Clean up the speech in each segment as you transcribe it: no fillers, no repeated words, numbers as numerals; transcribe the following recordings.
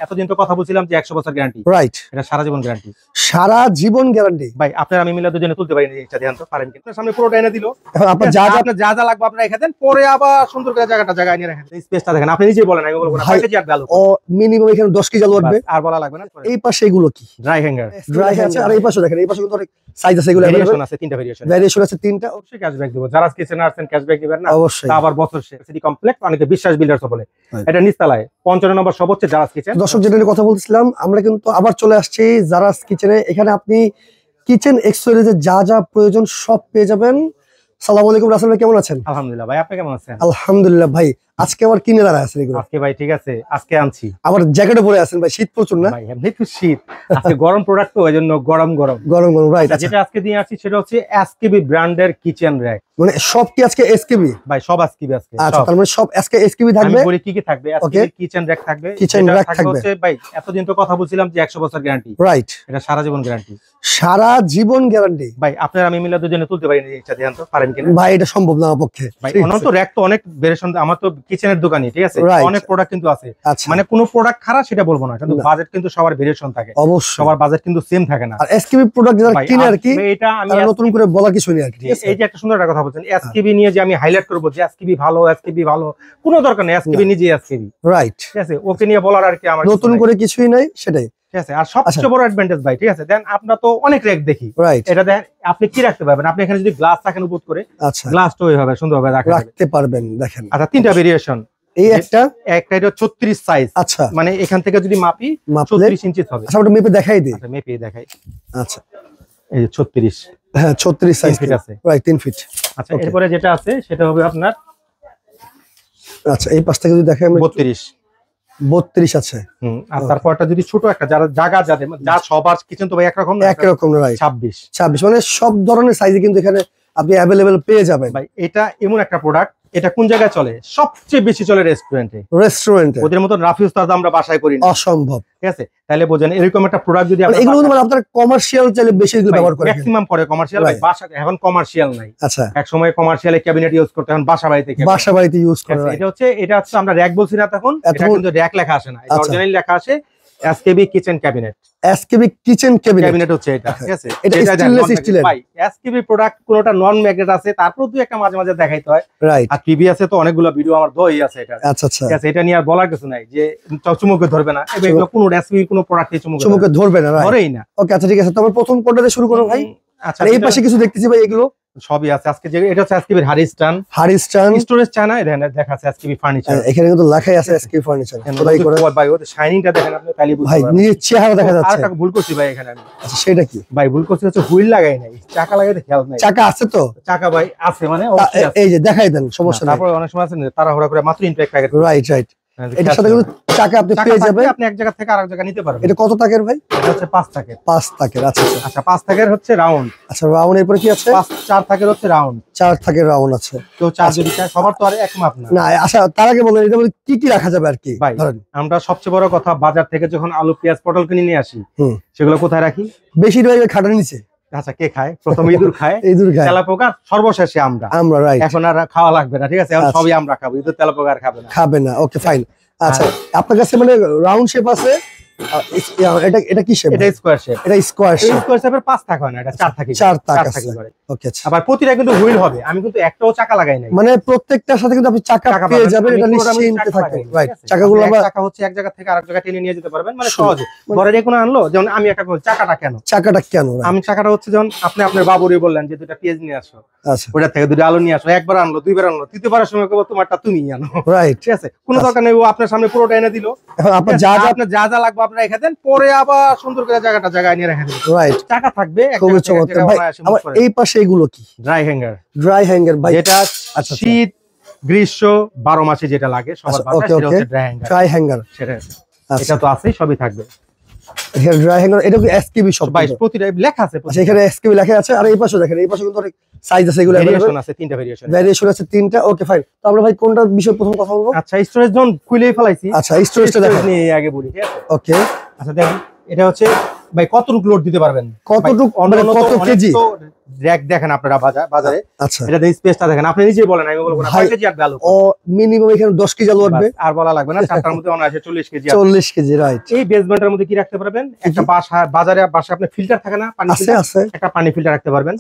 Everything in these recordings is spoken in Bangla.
এতদিন তো কথা বলছিলাম যে 100 বছর গ্যারান্টি, রাইট, এটা সারা জীবন গ্যারান্টি। সারা জীবন গ্যারান্টি ভাই আপনার আমি মিলে দুজনে তুলতে পারি না, এটা ধ্যান তো পারেন কিন্তু সামনে পুরোটা এনে দিল। আপনার যা যা লাগবে আপনারা রেখে দেন, পরে আবার সুন্দর করে জায়গায় নিয়ে রাখেন। স্পেসটা দেখেন, আপনি নিজেই বলেন, আমি বলবো না। ভাই ও মিনিমাম এখানে 10 কেজি আলু উঠবে, আর বলা লাগবে না। এই পাশে এগুলো কি ড্রাই হ্যাঙ্গার, আছে। আর এই পাশে দেখেন, এই পাশে কিন্তু অনেক সাইজ আছে, এগুলো ভেরিয়েশন আছে, তিনটা ভেরিয়েশন আছে, তিনটা। অবশ্যই ক্যাশব্যাক দেব, যারা কিচেনে আসছেন ক্যাশব্যাক দিবেন না অবশ্যই। আবার বছর শেষ সিটি কমপ্লেক্স, অনেকে বিশ্বাস বিল্ডার্স বলে। এটা নিচতলায় 55 নম্বর সব হচ্ছে জারাস কিচেন। দর্শক যেটা নিয়ে কথা বলছিলাম, আমরা কিন্তু আবার চলে আসছি জারাস কিচেনে। এখানে আপনি কিচেন এক্সেসরিজের যা যা প্রয়োজন সব পেয়ে যাবেন। আসসালামু আলাইকুম রাসেল ভাই, কেমন আছেন? আলহামদুলিল্লাহ ভাই, আপনি কেমন আছেন? আলহামদুলিল্লাহ ভাই। আজকে আবার কিনে দাঁড়ায় আছেন এগুলো? আজকে ভাই ঠিক আছে, আজকে আনছি। আবার জ্যাকেটে পরে আছেন ভাই, শীত প্রচুর না? ভাই এমনি তো শীত, আজকে গরম প্রোডাক্ট তো, ওইজন্য গরম রাইট। যেটা আজকে দিয়ে আসছি সেটা হচ্ছে এসকেবি ব্র্যান্ডের কিচেন র‍্যাক। মানে সব কি আজকে এসকেবি? ভাই সব এসকেবি আজকে। আচ্ছা, তার মানে সব আজকে এসকেবি থাকবে। আমি বলি কি কি থাকবে। এসকেবি কিচেন র‍্যাক থাকবে, কিচেন র‍্যাক থাকবে হচ্ছে ভাই এতদিন তো কথা বলছিলাম যে 100 বছর গ্যারান্টি, রাইট, এটা সারা জীবন গ্যারান্টি। সারা জীবন গ্যারান্টি। ভাই আপনার আমি মিলে দুজনে তুলতে পারি না, এটা ধ্যান তো পারেন কিনা? ভাই এটা সম্ভব না আমার পক্ষে। ভাই অনন্ত র‍্যাক তো অনেক ভেরিয়েশন, আমার তো কিচেনের দোকানই, ঠিক আছে, অনেক প্রোডাক্ট কিন্তু আছে। মানে কোনো প্রোডাক্ট খারাপ সেটা বলবো না, কিন্তু বাজেট কিন্তু সবার ভেরিয়েশন থাকে, অবশ্যই সবার বাজেট কিন্তু সেম থাকে না। আর এসকেবি প্রোডাক্ট যারা কিনে আর কি, এটা আমি নতুন করে বলার কিছু নেই আর কি। এই যে একটা সুন্দর একটা কথা বলছেন, এসকেবি নিয়ে যে আমি হাইলাইট করব যে এসকেবি ভালো, এসকেবি ভালো, কোনো দরকার নেই। এসকেবি নিজে এসকেবি, রাইট, ঠিক আছে, ওকে নিয়ে বলার আর কি আমার নতুন করে কিছুই নাই, সেটাই ঠিক আছে। আর সবচেয়ে বড় অ্যাডভান্টেজ ভাই, ঠিক আছে, দেন আপনারা তো অনেক র‍্যাক দেখি, রাইট, এটা দেখেন আপনি কি রাখতে পারবেন। আপনি এখানে যদি গ্লাস রাখেন উপর করে, আচ্ছা, গ্লাসটা ওইভাবে সুন্দরভাবে রাখতে পারবেন। দেখেন, আচ্ছা তিনটা ভেরিয়েশন। এই একটা এটা 36 সাইজ। আচ্ছা, মানে এখান থেকে যদি মাপি 36 ইঞ্চি হবে। আচ্ছা, ওটা মেপে দেখাই দিই। আচ্ছা মেপে দেখাই। আচ্ছা, এই যে 36, হ্যাঁ 36 সাইজ ফিট আছে, রাইট, 3 ফিট। আচ্ছা এরপরে যেটা আছে সেটা হবে আপনার, আচ্ছা এই পাশ থেকে যদি দেখাই আমরা 32 আছে। আর তারপরটা যদি ছোট একটা, যারা জায়গা যাদের যা সবার কিচেন তো ভাই একরকম রাইট, 26 মানে সব ধরনের সাইজে কিন্তু এখানে আপনি অ্যাভেলেবেল পেয়ে যাবেন ভাই। এটা এমন একটা প্রোডাক্ট, এটা কোন জায়গায় চলে? সবচেয়ে বেশি চলে রেস্টুরেন্টে। ওদের মতো রাফিউজ তো আমরা বাসায় করি না, অসম্ভব, ঠিক আছে। তাহলে বোঝেন এরকম একটা প্রোডাক্ট যদি এগুলো আপনারা কমার্শিয়াল চাইলে বেশি এগুলো ব্যবহার করেন, ম্যাক্সিমাম করে কমার্শিয়াল ভাই। বাসা এখন কমার্শিয়াল নাই, আচ্ছা এক সময় কমার্শিয়ালে ক্যাবিনেট ইউজ করতে, এখন বাসা বাড়িতে ইউজ করে। এটা হচ্ছে আমরা র‍্যাক বলছি না তখন, এটা কিন্তু র‍্যাক লেখা আসে না, অরিজিনালি লেখা আসে SKB kitchen cabinet. SKB kitchen cabinet হচ্ছে এটা, ঠিক আছে। এটা স্টেনলেস স্টিলের ভাই। এসকেবি প্রোডাক্ট কোনটা নন ম্যাগনেট আছে, তারপর দুই একটা মাঝে মাঝে দেখাইতে হয়, রাইট। আর প্রিভিয়াসে তো অনেকগুলো ভিডিও আমার দই আছে এটা, আচ্ছা আচ্ছা, ঠিক আছে। এটা নিয়ে আর বলার কিছু নাই যে চুমুকে ধরবে না, এগুলো কোনো এসকেবি কোনো প্রোডাক্ট চুমুকে ধরবে না, ধরেই না। ওকে আচ্ছা ঠিক আছে, তবে প্রথম কোনটা দিয়ে শুরু করব ভাই? আচ্ছা এই পাশে কিছু দেখতেছি ভাই, এগুলো সবই আছে আজকে। যে এটা হচ্ছে এসকেবির হারিস্টান স্টোরেজ চায়না, এটা দেখা আছে এসকেবি ফার্নিচার, এখানে কিন্তু লেখাই আছে এসকেবি ফার্নিচার। খোদাই করে ভাই, ওর শাইনিংটা দেখেন আপনি, তাইলে বুঝতে ভাই পারবেন। নিজের চেহারা দেখা যাচ্ছে। আরেকটা ভুল করছি ভাই এখানে আমি। আচ্ছা সেটা কি ভাই? ভুল করছি হচ্ছে হুইল লাগাই নাই, চাকা লাগাইতে খেয়াল নাই। চাকা আছে তো? চাকা ভাই আছে, মানে অবশ্যই আছে। এই যে দেখাই দেন, সমস্যা নাই। তারপর অনেক সময় আছে তাড়াহুড়া করে মাত্র ইনটেক প্যাকেট, রাইট রাইট। এটার সাথে কিন্তু চাকা আপনি পেয়ে যাবেন, আপনি এক জায়গা থেকে আরেক জায়গা নিতে পারবেন। এটা কত টাকার ভাই? এটা হচ্ছে 5 টাকার। 5 টাকার, আচ্ছা আচ্ছা 5 টাকার হচ্ছে রাউন্ড। আচ্ছা রাউন্ড, এরপর কি আছে? 4 টাকার হচ্ছে রাউন্ড। 4 টাকার রাউন্ড আছে। তো 4 যদি চাই, সবার তো আর এক মাপ না। না আচ্ছা, তার আগে বলেন এটা বলে কি কি রাখা যাবে আর কি? ভাই আমরা সবচেয়ে বড় কথা, বাজার থেকে যখন আলু পেঁয়াজ পটল কিনে নিয়ে আসি, সেগুলো কোথায় রাখি? বেশিরভাগ খাটের নিচে। আচ্ছা কে খায়? প্রথম ইঁদুর খায়, তেলাপোকা, সর্বশেষে আমরা। রাইট। এখন আর খাওয়া লাগবে না, ঠিক আছে, এখন সবই আমরা খাবো, ইঁদুর তেলাপোকা আর খাবে না। Okay fine. আচ্ছা আপনার কাছে মানে রাউন্ড শেপ আছে, এটা কি শেপ? এটা স্কয়ার শেপ। এটা স্কয়ার শেপ। স্কয়ার শেপের 5 টাকা হয় না, এটা 4 টাকা। 4 টাকা করে। ওকে আচ্ছা। আবার প্রতিটা কিন্তু হুইল হবে, আমি কিন্তু একটাও চাকা লাগাই নাই। মানে প্রত্যেকটার সাথে কিন্তু আপনি চাকা পেয়ে যাবেন, এটা নিশ্চিন্তে থাকবেন। রাইট। চাকাগুলো আবার চাকা হচ্ছে এক জায়গা থেকে আরেক জায়গা টেনে নিয়ে যেতে পারবেন, মানে সহজে। ঘরে যে কোনো আনলো, যেমন আমি একটা চাকাটা কেন? আমি চাকাটা হচ্ছে যেমন আপনি আপনার বাবুরই বললেন যে 2টা পেঁয়াজ নিয়ে আসো, আচ্ছা ওটা থেকে 2টা আলু নিয়ে আসো, একবার আনলো, দুইবার আনলো, তৃতীয়বারের সময় কইবো তোমারটা তুমি আনো। রাইট, ঠিক আছে, কোনো দরকার নেই, ও আপনার সামনে পুরোটা এনে দিল। এখন আপনার যা যা লাগবে আপনারা রেখে দেন, পরে আবার সুন্দর করে জায়গায় নিয়ে রেখে দেন। রাইট, টাকা থাকবে। খুবই চমৎকার ভাই। আবার এই পাশে এগুলো কি? ড্রাই হ্যাঙ্গার ভাই, যেটা শীত গ্রীষ্ম 12 মাসে যেটা লাগে সবার বাসায়, সেটা হচ্ছে ড্রাই হ্যাঙ্গার। সেটা এটা তো আছেই, সবই থাকবে। এখানে ড্রাই হ্যাঙ্গার, এটা কি এসকেবি সব? ভাই প্রতিটা লেখা আছে। আচ্ছা এখানে এসকেবি লেখা আছে। আর এই পাশে দেখেন, এই পাশে কিন্তু অনেক সাইজ আছে, এগুলো ভেরিয়েশন আছে, 3টা ভেরিয়েশন আছে 3টা। Okay fine. তো আমরা ভাই কোনটা বিষয় প্রথম কথা বলবো? আচ্ছা স্টোরেজ জোন খুলেই ফেলাইছি। আচ্ছা স্টোরেজটা দেখেন, নিয়ে আগে বলি, ঠিক আছে? ওকে আচ্ছা দেখেন, এটা হচ্ছে ভাই কতটুকু লোড দিতে পারবেন, কতটুকু, মানে কত কেজি? র‍্যাক দেখেন আপনারা বাজারে, আচ্ছা এটা দেখেন স্পেসটা দেখেন, আপনি নিজেই বলেন, আমি বলবো না, 6 কেজি আর আলু ও মিনিমাম এখানে 10 কেজি আলু আসবে, আর বলা লাগবে না, চারটার মধ্যে অনায়াসে 40 কেজি। 40 KG, right. এই বেসমেন্টের মধ্যে কি রাখতে পারবেন? একটা বাজারে আপনি ফিল্টার থাকে না, পানি আছে, একটা পানি ফিল্টার রাখতে পারবেন।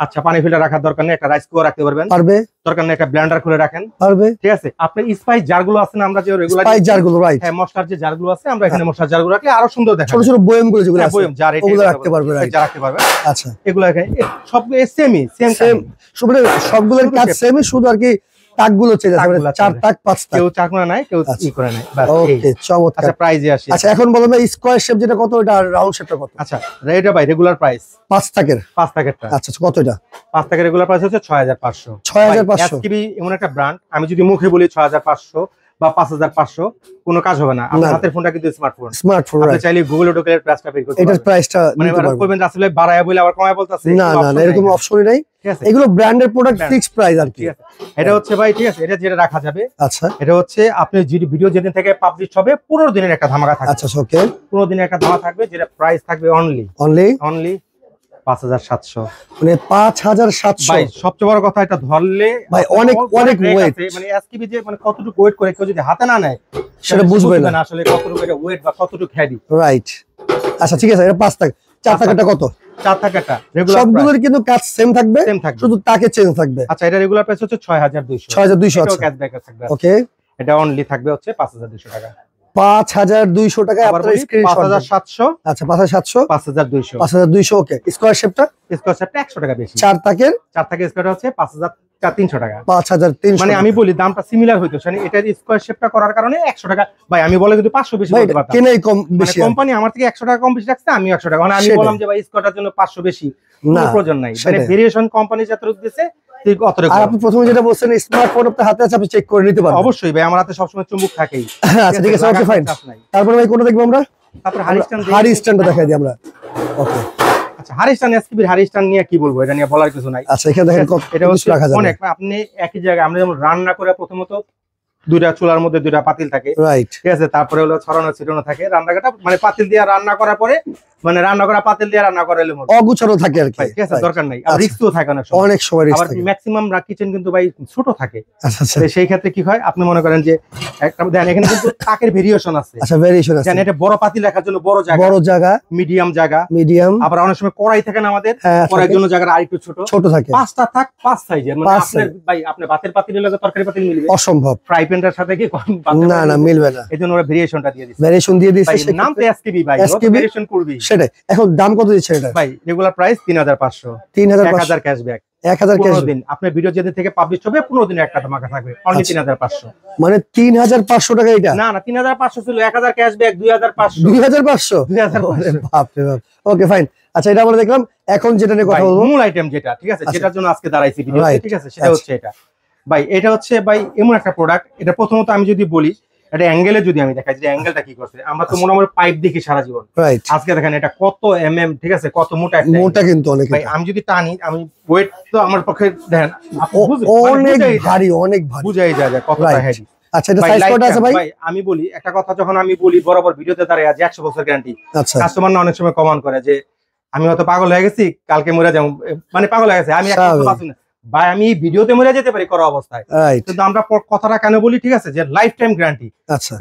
আচ্ছা পানি ফিল্টার রাখার দরকার নেই, একটা রাইস কুকার রাখতে পারবেন, পারবে। দরকার নেই একটা ব্লেন্ডার খুলে রাখেন, পারবে। ঠিক আছে। আপনার স্পাইস জারগুলো আছে না, আমরা যে রেগুলার স্পাইস জারগুলো, রাইট, হ্যাঁ মশলার যে জারগুলো আছে, আমরা এখানে মশলার জারগুলো রাখলে আরো সুন্দর দেখায়। ছোট ছোট বয়মগুলো যেগুলো আছে, বয়ম জার, ওগুলো রাখতে পারবে, রাইট, জার রাখতে পারবে। আচ্ছা এগুলো সব সেম সবগুলোর কাজ সেমই, শুধু আর কি টাকগুলো চেঞ্জ আছে, 4 টাক 5 টাক, কেউ চাকনা নাই, কেউ ই করে নাই, বাস। ওকে, চমৎকার। আচ্ছা প্রাইজে আসি। আচ্ছা এখন বলুন ভাই, স্কয়ার শেপ যেটা কত, এটা রাউন্ড শেপটা কত? আচ্ছা এটা ভাই রেগুলার প্রাইস 5 টাকের, 5 টাকারটা। আচ্ছা কত এটা? 5 টাকার রেগুলার প্রাইস হচ্ছে 6500। 6500 এসকিবি এমন একটা ব্র্যান্ড, আমি যদি মুখে বলি 6500 বা 5500, কোনো কাজ হবে না। আপনার হাতের ফোনটা কিন্তু স্মার্টফোন, আপনি চাইলে গুগলে ঢুকে প্রাইসটা বের করতে পারবেন। এটার প্রাইসটা মানে কইবেন রাসেল ভাই বাড়ায় বলে আবার কমায় বলতাছে, না না না, এরকম অপশনই নাই, ঠিক আছে। এগুলো ব্র্যান্ডের প্রোডাক্ট, ফিক্সড প্রাইস আর কি। ঠিক আছে, এটা হচ্ছে ভাই, ঠিক আছে, এটা যেটা রাখা যাবে। আচ্ছা এটা হচ্ছে আপনি যে ভিডিও যেদিন থেকে পাবলিশ হবে 15 দিনের একটা ধামাকা থাকবে। আচ্ছা ওকে, 15 দিনের একটা ধামাকা থাকবে, যেটা প্রাইস থাকবে অনলি 5700। মানে 5700। ভাই সবচেয়ে বড় কথা, এটা ধরলে ভাই অনেক ওয়েট, মানে এসকিবি যে মানে কতটুকু ওয়েট করে কেউ যদি হাতে না নেয় সেটা বুঝবে না আসলে কতটুকু এটা ওয়েট বা কতটুকু হেভি, রাইট। আচ্ছা ঠিক আছে, এটা 5 টাকা। 4 টাকাটা কত? 4 টাকাটা রেগুলার, সবগুলোর কিন্তু কাজ সেম থাকবে, শুধু টাকে চেঞ্জ থাকবে। আচ্ছা এটা রেগুলার প্রাইস হচ্ছে 6200। 6200, আচ্ছা ক্যাশব্যাক থাকবে। ওকে, এটা অনলি থাকবে হচ্ছে 5200 টাকা। 5200 টাকায় আপনারা স্ক্রিনশট 5700। আচ্ছা 5700, 5200, 5200 ওকে। স্কয়ার শেপটা 100 টাকা বেশি। 4 টাকের স্কয়ারটা হচ্ছে 5300 টাকা। 5300, মানে আমি বলি দামটা সিমিলার হইতো, মানে এটার স্কয়ার শেপটা করার কারণে 100 টাকা। ভাই আমি বলে কিন্তু 500 বেশি বলতে পারতাম, কেনেই কম বেশি, কোম্পানি আমার থেকে 100 টাকা কম বেশি রাখছে, আমি 100 টাকা, মানে আমি বললাম যে ভাই স্কয়ারটার জন্য 500 বেশি, কোনো প্রয়োজন নাই। মানে ভেরিয়েশন কোম্পানি যতটুকু দিয়েছে আর আপনি প্রথমে যেটা বলছেন স্মার্টফোন আপনার হাতে আছে, আপনি চেক করে নিতে পারবেন। অবশ্যই ভাই, আমার হাতে সবসময় চুম্বক থাকেই। আচ্ছা ঠিক আছে, ওকে ফাইন। তারপরে ভাই কোনটা দেখবো আমরা? তারপর হারিস্টানটা দেখাই দিই আমরা। ওকে আচ্ছা, হারিস্টান এসকিবির হারিস্টান নিয়ে কি বলবো, এটা নিয়ে বলার কিছু নাই। আচ্ছা এখানে দেখেন এটা হচ্ছে অনেক, আপনি একই জায়গায় আমরা যেমন রান্না করে প্রথমত দুইটা চুলার মধ্যে দুইটা পাতিল থাকে, রাইট, ঠিক আছে, তারপরে হলো ছড়ানো ছিটানো থাকে, রান্নাটা মানে পাতিল দিয়ে রান্না করার পরে, মানে রান্না করা পাতিল দিয়ে রান্না করালে অগুছানো থাকে আর কি, ঠিক আছে, দরকার নাই। আর রিস্কও থাকে অনেক সময় রিস্ক আবার থাকে, ম্যাক্সিমাম কিচেন কিন্তু ভাই ছোট থাকে। আচ্ছা আচ্ছা, সেই ক্ষেত্রে কি হয়, আপনি মনে করেন যে একটা দেখেন এখানে কিন্তু তাকের ভেরিয়েশন আছে। আচ্ছা ভেরিয়েশন আছে, জানেন এটা বড় পাতিল রাখার জন্য বড় জায়গা, মিডিয়াম জায়গা, আবার অনেক সময় কড়াই থাকে না আমাদের, কড়াইয়ের জন্য জায়গা আরেকটু ছোট থাকে, 5টা থাক 5 সাইজের, মানে আপনার ভাই আপনি ভাতের পাতিলের লগে তরকারি পাতিল মিলবে অসম্ভব, ফ্রাই প্যানটার সাথে কি না না মিলবে না, এজন্য ওরা ভেরিয়েশনটা দিয়ে দিয়েছে, ভেরিয়েশন দিয়ে দিয়েছে। নাম তো এসকেবি ভাই, ভেরিয়েশন করবি সেটাই। এখন দাম কত দিচ্ছে এটা? ভাই রেগুলার প্রাইস 3500, 1000 ক্যাশব্যাক, 1000 15 দিন আপনার ভিডিও যেদিন থেকে পাবলিশ হবে 15 দিনের একটা ধামাকা থাকবে, অনলি 3500। মানে 3500 টাকা এটা? না না 3500 ছিল, 1000 ক্যাশব্যাক, 2500 2500 বাপ রে বাপ। Okay fine. আচ্ছা এটা আমরা দেখলাম, এখন যেটা নিয়ে কথা বলবো মূল আইটেম যেটা, ঠিক আছে, যেটার জন্য আজকে দাঁড়াইছি ভিডিও, ঠিক আছে, সেটা হচ্ছে এটা ভাই। এটা হচ্ছে ভাই এমন একটা প্রোডাক্ট, এটা প্রথমত আমি যদি বলি এটা অ্যাঙ্গেলে যদি আমি দেখাই, যে অ্যাঙ্গেলটা কি করছে, আমরা তো মোটামুটি পাইপ দেখি সারা জীবন, আজকে দেখেন এটা কত এমএম, ঠিক আছে, কত মোটা, মোটা কিন্তু অনেক। ভাই আমি যদি টানি, আমি ওয়েট তো আমার পক্ষে দেখেন অনেক ভারী, অনেক ভারী, বুঝাই যায় কতটা হেভি। আচ্ছা এটা সাইজ কত আছে ভাই? আমি বলি একটা কথা, যখন আমি বলি বরাবর ভিডিওতে দাঁড়ায় আছে 100 বছর গ্যারান্টি, কাস্টমার না অনেক সময় কমেন্ট করে যে আমি হয়তো পাগল হয়ে গেছি, কালকে মরে যাবো, মানে পাগল হয়ে গেছে, আমি ভাই আমি ভিডিওতে মরে যেতে পারি করা অবস্থায়, কিন্তু আমরা কথাটা কেন বলি, ঠিক আছে, যে লাইফ টাইম গ্যারান্টি,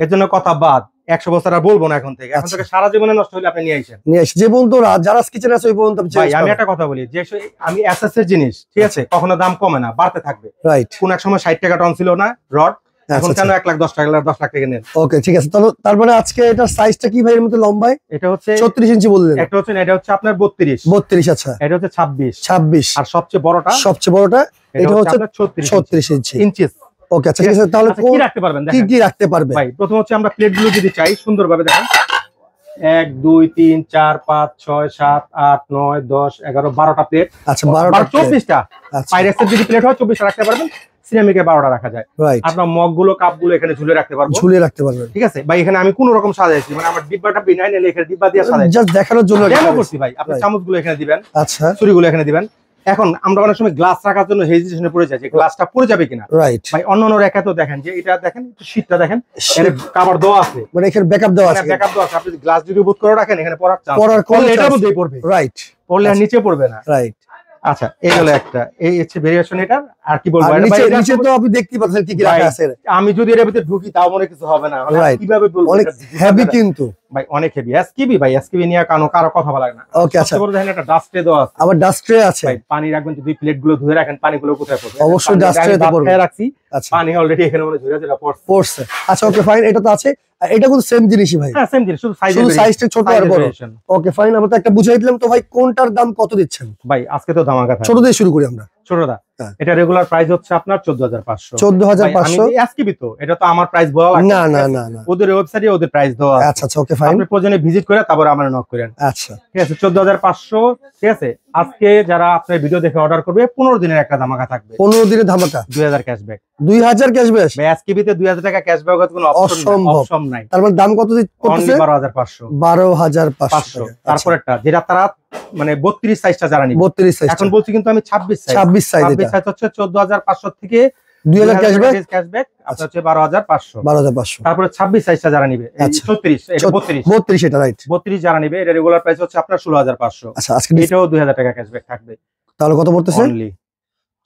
এর জন্য কথা বাদ, 100 বছর আর বলবো না এখন থেকে, এখন থেকে সারা জীবনে নষ্ট হলে আপনি নিয়ে আসেন, যে পর্যন্ত যারা কিচেন আছে ওই পর্যন্ত। ভাই আমি একটা কথা বলি, যে আমি এসএস এর জিনিস, ঠিক আছে, কখনো দাম কমে না, বাড়তে থাকবে, রাইট। কোন এক সময় 60 টাকা টন ছিল না রড, এখন কেন 1,10,000 টাকা নেন? ওকে ঠিক আছে, তার মানে আজকে এটার সাইজটা কি ভাই? এর মধ্যে লম্বায় এটা হচ্ছে 34 ইঞ্চি বললেন, এটা হচ্ছে আপনার 32। আচ্ছা এটা হচ্ছে 26, আর সবচেয়ে বড়টা এটা হচ্ছে 36 ইঞ্চি। ওকে আচ্ছা ঠিক আছে, তাহলে কি রাখতে পারবেন, কি রাখতে পারবে ভাই? প্রথম হচ্ছে আমরা প্লেটগুলো যদি চাই সুন্দরভাবে দেখেন, 1 2 3 4 5 6 7 8 9 10 11 12টা প্লেট। আচ্ছা 12টা 24টা পাইরেক্সের যদি প্লেট হয় 24টা রাখতে পারবেন, সিরামিকে 12টা রাখা যায়। আপনার মগগুলো কাপগুলো এখানে ঝুলে রাখতে পারবেন, ঠিক আছে ভাই। এখানে আমি কোন রকম সাজাইছি, মানে আমার ডিব্বাটা বিনাই নিলে এখানে ডিব্বা দিয়ে সাজাইছি, জাস্ট দেখানোর জন্য ডেমো করছি ভাই। আপনি চামচগুলো এখানে দিবেন, আচ্ছা ছুরিগুলো এখানে দিবেন। এখন আমরা অনেক সময় গ্লাস রাখার জন্য হেজিটেশনে পড়ে যাই যে গ্লাসটা পড়ে যাবে কিনা, রাইট ভাই। অন্য রেখা তো দেখেন যে এটা দেখেন শীটটা দেখেন, এর কভার দেওয়া আছে, মানে এখানে ব্যাকআপ দেওয়া আছে, আপনি গ্লাস যদি বুট করে রাখেন এখানে পড়ার চান্স, পড়লে এটার মধ্যেই পড়বে, রাইট, পড়লে আর নিচে পড়বে না, রাইট। আচ্ছা এই হলো একটা, এই হচ্ছে ভেরিয়েশন এটা। আর কি বলবো, নিচে তো আপনি দেখতে পাচ্ছেন কি কি রাখা আছে। আমি যদি এর ভিতরে ঢুকি তাও মনে কিছু হবে না, কিভাবে বলবো, অনেক হেভি কিন্তু ভাই, অনেক হেভি। এসকিবি ভাই, এসকিবি নিয়ে কারো কথা বলা লাগে না। ওকে আচ্ছা, বড় দেখেন একটা ডাস্ট ট্রে দেওয়া আছে, আবার ডাস্ট ট্রে আছে ভাই। পানি রাখবেন, যদি প্লেট গুলো ধুয়ে রাখেন পানিগুলো কোথায় পড়বে? অবশ্যই ডাস্ট ট্রেতে পড়বে। রাখছি, আচ্ছা পানি অলরেডি এখানে মনে ঝরে ঝরে পড়ছে। আচ্ছা ওকে ফাইন, এটা তো আছে। এটা কিন্তু সেম জিনিসই ভাই? হ্যাঁ সেম জিনিস, শুধু সাইজটা ছোট আর বড়। ওকে ফাইন, আমরা তো একটা বুঝাই দিলাম। তো ভাই কোনটার দাম কত দিচ্ছেন? ভাই আজকে তো ধামাকা থাকে, ছোট দিয়ে শুরু করি আমরা। ছোটদা, এটা রেগুলার প্রাইস হচ্ছে আপনার 14500। 14500 এসকিবি তো, এটা তো আমার প্রাইস বলা লাগে না। না না না, ওদের ওয়েবসাইটে ওদের প্রাইস দেওয়া আছে। আচ্ছা আচ্ছা ওকে ফাইন, আপনি প্রয়োজনে ভিজিট করে তারপর আমার নক করেন। আচ্ছা ঠিক আছে, 14500। ঠিক আছে, আজকে যারা আপনার ভিডিও দেখে অর্ডার করবে 15 দিনের একটা ধামাকা থাকবে। 15 দিনের ধামাকা, 2000 ক্যাশব্যাক। 2000 ক্যাশব্যাক? ভাই এসকিবিতে 2000 টাকা ক্যাশব্যাক এর কোনো অপশন নাই। তার মানে দাম কত দিচ্ছে? 12500। 12500। তারপরেরটা যেটা তারা মানে 32 সাইজটা যারা নিবে, 32 সাইজ। এখন বলছি কিন্তু আমি 26 সাইজ। 26 সাইজ হচ্ছে 14500 থেকে 2000 ক্যাশব্যাক আপনার হচ্ছে 12500। 12500। তারপরে 26 সাইজটা যারা নিবে, 34 এটা 32 এটা রাইট। 32 যারা নিবে, এটা রেগুলার প্রাইস হচ্ছে আপনার 16500। আচ্ছা আজকে এটাও 2000 টাকা ক্যাশব্যাক থাকবে। তাহলে কত পড়তেছে? অনলি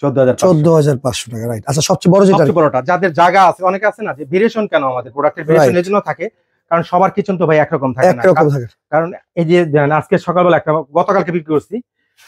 14500 টাকা রাইট। আচ্ছা সবচেয়ে বড় যেটা, সবচেয়ে বড়টা যাদের জায়গা আছে, অনেকে আছে না যে ভেরিয়েশন কেন আমাদের প্রোডাক্টের ভেরিয়েশন এর জন্য থাকে, কারণ সবার কিচেন তো ভাই একরকম থাকে না। কারণ এই যে আজকে সকালবেলা একটা গতকালকে বিক্রি করছি,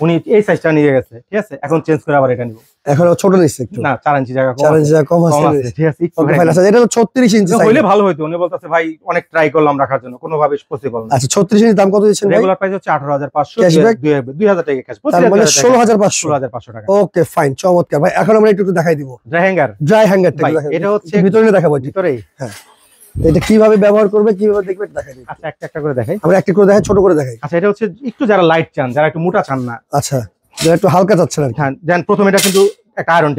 উনি এই সাইজটা নিয়ে গেছে, ঠিক আছে, এখন চেঞ্জ করে আবার এটা নিব। এখন ছোট নিচ্ছে একটু, না 4 ইঞ্চি জায়গা 4 ইঞ্চি জায়গা কম আছে, ঠিক আছে। Okay fine. আচ্ছা এটা তো 36 ইঞ্চি হইলে ভালো হইতো। উনি বলতেছে ভাই অনেক ট্রাই করলাম রাখার জন্য, কোনোভাবে পসিবল না। আচ্ছা 36 ইঞ্চি দাম কত দিচ্ছেন ভাই? রেগুলার প্রাইস হচ্ছে 18500, ক্যাশব্যাক 2000 টাকা ক্যাশ, তার মানে 16500 টাকা। ওকে ফাইন, চমৎকার ভাই। এখন আমরা একটু দেখাই দিব ড্রাই হ্যাঙ্গারটা। এটা হচ্ছে ভিতরে দেখাবো, ভিতরেই। হ্যাঁ, এটা কিভাবে ব্যবহার করবে, কিভাবে দেখবে দেখাই দিই। আচ্ছা একটা করে দেখাই, আমরা একটা করে দেখাই, ছোট করে দেখাই। আচ্ছা এটা হচ্ছে একটু যারা লাইট চান, যারা একটু মোটা চান না, আচ্ছা যারা একটু হালকা চাচ্ছেন, হ্যাঁ দেন প্রথমে এটা কিন্তু একটা আয়রন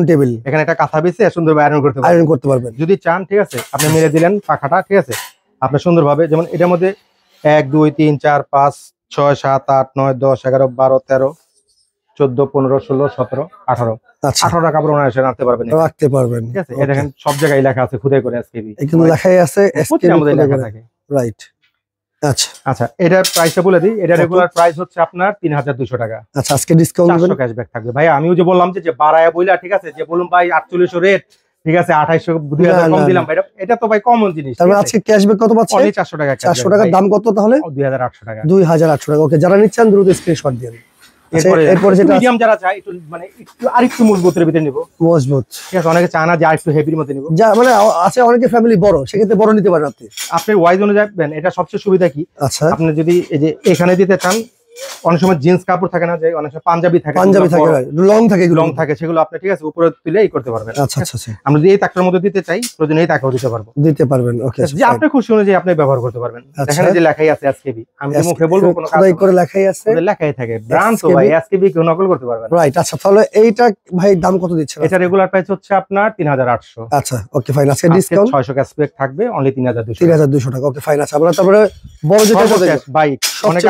টেবিল, এখানে একটা কাঁথা বিছিয়ে সুন্দরভাবে আয়রন করতে পারবেন যদি চান। ঠিক আছে, আপনি মেরে দিলেন পাখাটা, ঠিক আছে, আপনি সুন্দরভাবে, যেমন এটার মধ্যে 1 2 3 4 5 6 7 8 9 10 11 12 13 14 15 16 17 18 18 কাপড় অনায়াসে রাখতে পারবেন। ঠিক আছে, দেখেন সব জায়গায় লেখা আছে খুদাই করে এসকেবি, এখানে লেখাই আছে এসকেবি আমাদের লেখা থাকে, রাইট। আচ্ছা আচ্ছা এটার প্রাইসটা বলে দিই। এটা রেগুলার প্রাইস হচ্ছে আপনার 3200 টাকা। আচ্ছা আজকে ডিসকাউন্ট দিবেন, 400 ক্যাশব্যাক থাকবে। ভাই আমিও যে বললাম যে বাড়ায়া বইলা, ঠিক আছে, যে বলুন ভাই 4800 রেট, ঠিক আছে 2800 2000 কম দিলাম ভাই, এটা তো ভাই কমন জিনিস। তাহলে আজকে ক্যাশব্যাক কত পাচ্ছেন? অনলি 400 টাকা। 400 টাকার দাম কত তাহলে? 2800 টাকা। 2800 টাকা। ওকে, যারা নিচ্ছেন দ্রুত স্ক্রিনশট দিন। এরপরে যেটা মিডিয়াম যারা চায় একটু মানে একটু আরেকটু মজবুতের ভিতরে নিব, মজবুত, ঠিক আছে, অনেকে চায় না যে আরেকটু হেভির মধ্যে নিব, যা মানে আছে অনেকে ফ্যামিলি বড়, সেক্ষেত্রে বড় নিতে পারেন আপনি। আপনি ওয়াইজ অনুযায়ী যাবেন। এটা সবচেয়ে সুবিধা কি, আচ্ছা আপনি যদি এই যে এখানে দিতে চান, অনেক সময় জিন্স কাপড় থাকে না, যে অনেক সময় পাঞ্জাবি থাকে, লং থাকে, সেগুলো আপনি ঠিক আছে উপরে তুলে এই করতে পারবেন। আচ্ছা আচ্ছা, আমরা যদি এই তাকটার মধ্যে দিতে চাই, প্রয়োজন এই তাকাও দিতে পারবেন। ওকে, যে আপনি খুশি অনুযায়ী আপনি ব্যবহার করতে পারবেন। এখানে যে লেখাই আছে এসকেবি, আমি মুখে বলবো কোনো কাজ করে লেখাই আছে, লেখাই থাকে, ব্র্যান্ড তো ভাই এসকেবি কেউ নকল করতে পারবেন, রাইট। আচ্ছা তাহলে এইটা ভাই দাম কত দিচ্ছেন? এটা রেগুলার প্রাইস হচ্ছে আপনার 3800। আচ্ছা ওকে ফাইন, আজকে ডিসকাউন্ট 600 ক্যাশব্যাক থাকবে, অনলি 3200 টাকা। Okay fine. আচ্ছা আমরা তারপরে বড় যেটা ভাই অনেক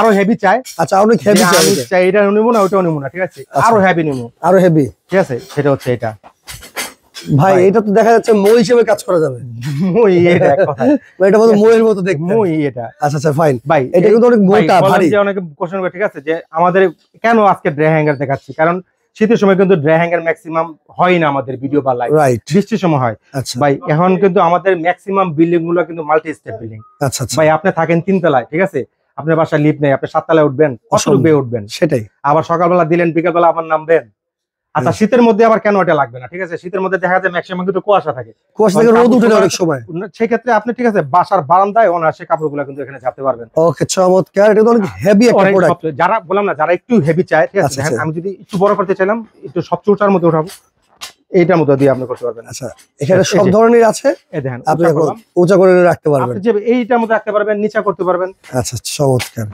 আরো হেভি চাই। আচ্ছা অনেক হেভি চাই, এটা নিব না ওটাও নিব না, ঠিক আছে, আরো হেভি নিব, আরো হেভি, ঠিক আছে, সেটা হচ্ছে এটা। ভাই এটা তো দেখা যাচ্ছে মই হিসেবে কাজ করা যাবে, মই এটা এক কথা, এটা মতো মইয়ের মতো দেখতে, মই এটা। আচ্ছা আচ্ছা ফাইন ভাই, এটা কিন্তু অনেক মোটা ভারী। যে অনেকে কোশ্চেন করে, ঠিক আছে, যে আমাদের কেন আজকে ড্রে হ্যাঙ্গার দেখাচ্ছি, কারণ শীতের সময় কিন্তু ড্রে হ্যাঙ্গার ম্যাক্সিমাম হয় না আমাদের ভিডিও বা লাইভ, রাইট, বৃষ্টির সময় হয়। আচ্ছা ভাই এখন কিন্তু আমাদের ম্যাক্সিমাম বিল্ডিং গুলো কিন্তু মাল্টি স্টেপ বিল্ডিং। আচ্ছা আচ্ছা ভাই আপনি থাকেন 3 তলায়, ঠিক আছে, আপনার বাসায় লিফট নেই, আপনি 7 তলায় উঠবেন, কতটুকু বেয়ে উঠবেন, সেটাই, আবার সকালবেলা দিলেন, বিকালবেলা আবার নামবেন। আচ্ছা শীতের মধ্যে আবার কেন এটা লাগবে না, ঠিক আছে, শীতের মধ্যে দেখা যায় ম্যাক্সিমাম কিন্তু কুয়াশা থাকে, রোদ উঠে অনেক সময়, সেক্ষেত্রে আপনি ঠিক আছে বাসার বারান্দায় অনায়াসে কাপড়গুলো কিন্তু এখানে ছাপতে পারবেন। ওকে চমৎকার, এটা তো অনেক হেভি একটা প্রোডাক্ট। যারা বললাম না, যারা একটু হেভি চায়, ঠিক আছে, দেখেন আমি যদি একটু বড় করতে চাইলাম, একটু সবচেয়ে উঁচার মধ্যে উঠাবো, এইটার মধ্যে দিয়ে আপনি করতে পারবেন। আচ্ছা এখানে সব ধরনের আছে, এই দেখেন আপনি উঁচা করে রাখতে পারবেন, যে এইটার মধ্যে রাখতে পারবেন, নিচা করতে পারবেন। আচ্ছা চমৎকার,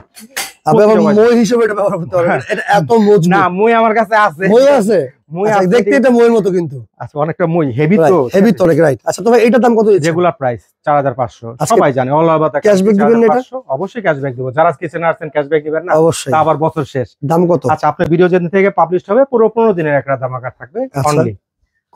আপনি আবার মই হিসেবে এটা ব্যবহার করতে পারবেন। এটা এত মজবুত না, মই আমার কাছে আছে, মই আছে, মই আছে, দেখতে এটা মইয়ের মতো কিন্তু আচ্ছা অনেকটা মই হেভি তো, হেভি তো অনেক, রাইট। আচ্ছা তো ভাই এটার দাম কত দিচ্ছেন? রেগুলার প্রাইস 4500, সবাই জানে, অল ওভার দা ক্যাশব্যাক দিবেন না? এটা অবশ্যই ক্যাশব্যাক দেব, যারা কিচেনে আসছেন ক্যাশব্যাক দিবেন না, অবশ্যই, আবার বছর শেষ। দাম কত? আচ্ছা আপনার ভিডিও যেদিন থেকে পাবলিশ হবে পুরো 15 দিনের একটা ধামাকা থাকবে, অনলি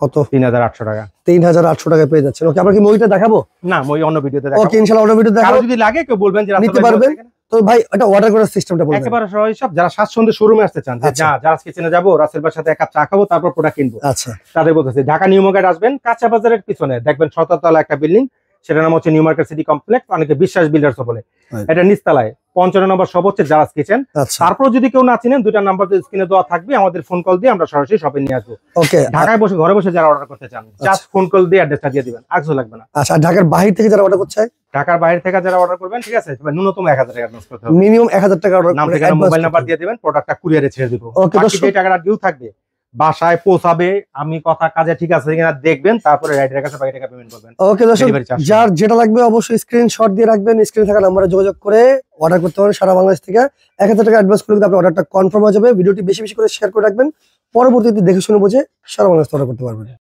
কত? 3800 টাকা। 3800 টাকা পেয়ে যাচ্ছেন। ওকে, আমরা কি মইটা দেখাবো? না, মই অন্য ভিডিওতে দেখাবো। ওকে ইনশাআল্লাহ অন্য ভিডিওতে দেখাবো। যদি লাগে কেউ বলবেন যে নিতে পারবেন। তো ভাই এটা অর্ডার করার সিস্টেমটা বলুন। একেবারে সহজ সব, যারা স্বাচ্ছন্দ্যে শোরুমে আসতে চান, যে যারা কিচেনে যাবো, রাসেল ভাইয়ের সাথে এক কাপ চা খাবো, তারপর প্রোডাক্ট কিনবো, আচ্ছা, তাদের বলতেছে ঢাকা নিউ মার্কেট আসবেন, কাঁচা বাজারের পিছনে দেখবেন 17 তলা একটা বিল্ডিং, সেটার নাম হচ্ছে নিউ মার্কেট সিটি কমপ্লেক্স, অনেকে বিশ্বাস বিল্ডার্স বলে। এটা নিচতলায় 55 নম্বর শপ হচ্ছে জারাস কিচেন। তারপর যদি কেউ না চিনেন, দুইটা নাম্বার স্ক্রিনে দেওয়া থাকবে, আমাদের ফোন কল দিয়ে আমরা সরাসরি শপে নিয়ে আসবো। ওকে, ঢাকায় বসে ঘরে বসে যারা অর্ডার করতে চান, জাস্ট ফোন কল দিয়ে অ্যাড্রেসটা দিয়ে দিবেন, আজও লাগবে না। আচ্ছা, ঢাকার বাইরে থেকে যারা অর্ডার করছে, ঢাকার বাইরে থেকে যারা অর্ডার করবেন, ঠিক আছে, ন্যূনতম 1000 টাকা অ্যাডভান্স করতে হবে, মিনিমাম 1000 টাকা অর্ডার নাম ঠিকানা মোবাইল নাম্বার দিয়ে দিবেন, প্রোডাক্টটা কুরিয়ারে ছেড়ে দিব। বাকি যে টাকাটা ডিউ থাকবে বাসায় পৌঁছাবে, আমি কথা কাজে ঠিক আছে কিনা দেখবেন, তারপরে রাইডারের কাছে বাকি টাকা পেমেন্ট করবেন। ওকে দর্শক, যার যেটা লাগবে অবশ্যই স্ক্রিনশট দিয়ে রাখবেন, স্ক্রিনে থাকা নম্বরে যোগাযোগ করে অর্ডার করতে পারেন। সারা বাংলাদেশ থেকে 1000 টাকা অ্যাডভান্স করলে আপনার অর্ডারটা কনফার্ম হয়ে যাবে। ভিডিওটি বেশি বেশি করে শেয়ার করে রাখবেন, পরবর্তীতে দেখে শুনে বুঝে সারা বাংলাদেশ অর্ডার করতে পারবেন।